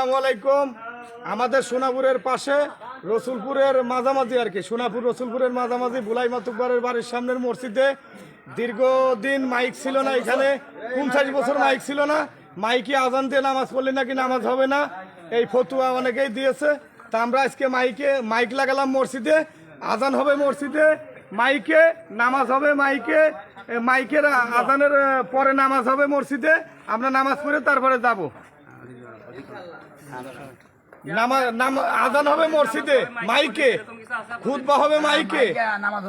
আসসালামু আলাইকুম। আমাদের সোনাপুরের পাশে রসুলপুরের মাঝামাঝি আর কি, সোনাপুর রসুলপুরের মাঝামাঝি বুলাই মাতুব্বরের বাড়ির সামনের মসজিদে দীর্ঘদিন মাইক ছিল না, এখানে 50 বছর মাইক ছিল না। মাইকে আজান দিয়ে নামাজ পড়লে নাকি নামাজ হবে না, এই ফতুয়া অনেকেই দিয়েছে। তা আমরা আজকে মাইক লাগালাম মসজিদে, আজান হবে মসজিদে, মাইকে নামাজ হবে, মাইকের আজানের পরে নামাজ হবে মসজিদে। আমরা নামাজ পড়ে তারপরে যাব। আজান হবে মসজিদে, মাইকে খুতবা হবে, মাইকে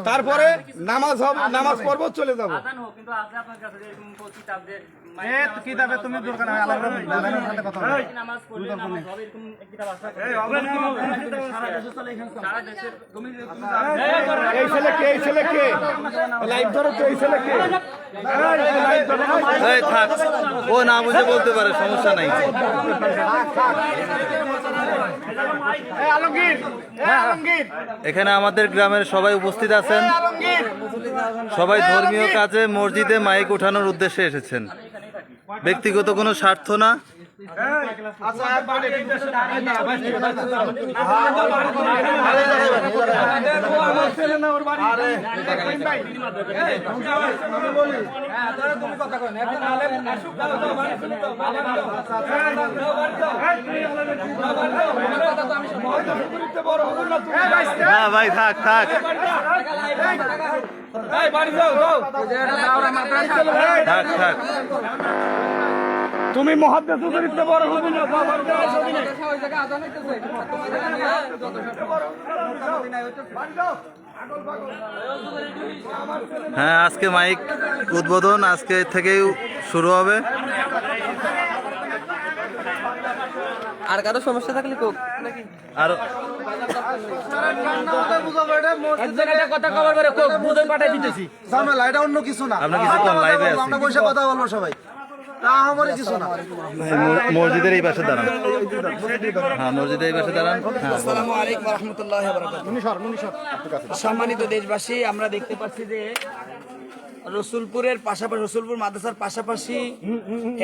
তারপরে নামাজ পড়ব, চলে যাব। এই ছেলে কে লাইভ ধরো তো, এই ছেলে কে থাক, ও না বুঝে বলতে পারে, সমস্যা নাই। এখানে আমাদের গ্রামের সবাই উপস্থিত আছেন, সবাই ধর্মীয় কাজে মসজিদে মাইক ওঠানোর উদ্দেশ্যে এসেছেন, ব্যক্তিগত কোনো স্বার্থ না। হ্যাঁ ভাই, থাক থাক থাক থাক। তুমি মহাদ্দেশ দিতে বড় হবে না। হ্যাঁ, আজকে মাইক উদ্বোধন আজকে থেকেই শুরু হবে। আর কারো সমস্যা থাকলে আর কথা কভার করে বুঝে পাঠাই দিতেছি। এটা অন্য কিছু না, আমরা কিছুক্ষণ লাইভে আছি, আমরা বসে কথা বলবো সবাই। মসজিদের এই পাশে দাঁড়ান। হ্যাঁ, মসজিদের এই পাশে দাঁড়ান। আসসালামু আলাইকুম ওয়া রাহমাতুল্লাহি ওয়া বারাকাতুহু। সম্মানিত দেশবাসী, আমরা দেখতে পাচ্ছি যে রসুলপুরের পাশাপাশি, রসুলপুর মাদ্রাসার পাশাপাশি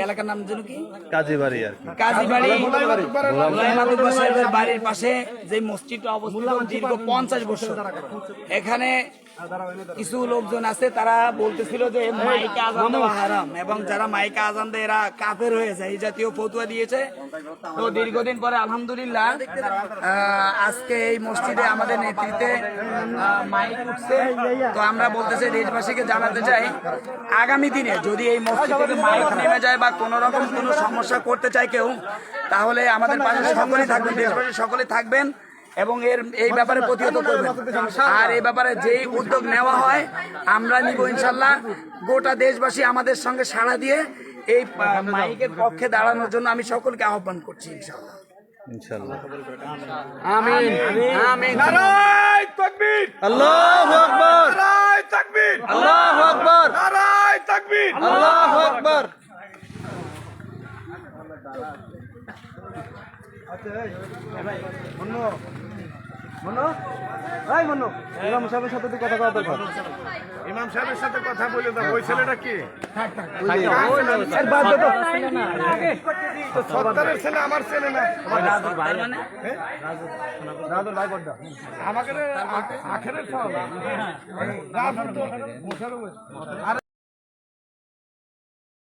এলাকার নাম যেন কি কাজীবাড়ি আর কি, কাজীবাড়ি, বুলাই মাতুব্বর সাহেবের বাড়ির পাশে যে মসজিদটা অবস্থিত দীর্ঘ 50 বছর, এখানে কিছু লোকজন আছে, তারা বলতেছিল যে মাইকে আজান দেওয়া হারাম এবং যারা মাইকে আজান দেয় এরা কাফের হয়ে যায়, এই জাতীয় ফতোয়া দিয়েছে। তো দীর্ঘদিন পরে আলহামদুলিল্লাহ আজকে এই মসজিদে আমাদের নেতৃত্বে মাইক উঠছে। তো আমরা বলতে চাই, দেশবাসীকে জানাতে চাই, আগামী দিনে যদি এই মসজিদ থেকে মাইক নেমে যায় বা কোনো রকম কোনো সমস্যা করতে চায় কেউ, তাহলে আমাদের পাশে সকলেই থাকবেন, দেশবাসী সকলে থাকবেন এবং এই ব্যাপারে প্রতিহত করবেন। আর এই ব্যাপারে যেই উদ্যোগ নেওয়া হয় আমরা নিব ইনশাল্লাহ। গোটা দেশবাসী আমাদের সঙ্গে সাড়া দিয়ে এই মাইকের পক্ষে দাঁড়ানোর জন্য আমি সকলকে আহ্বান করছি ইনশাল্লাহ। ইনশাআল্লাহ। আমিন আমিন। নারায়ে তাকবীর, আল্লাহু আকবার, নারায়ে তাকবীর, আল্লাহু আকবার, নারায়ে তাকবীর, আল্লাহু আকবার। ইমাম সাহেবের সাথে কথা কওয়া দরকার। ইমাম সাহেবের সাথে কথা বলে দাও। ওই ছেলেটা কি? সত্তরের ছেলে, আমার ছেলে না। আমাকে আখেরের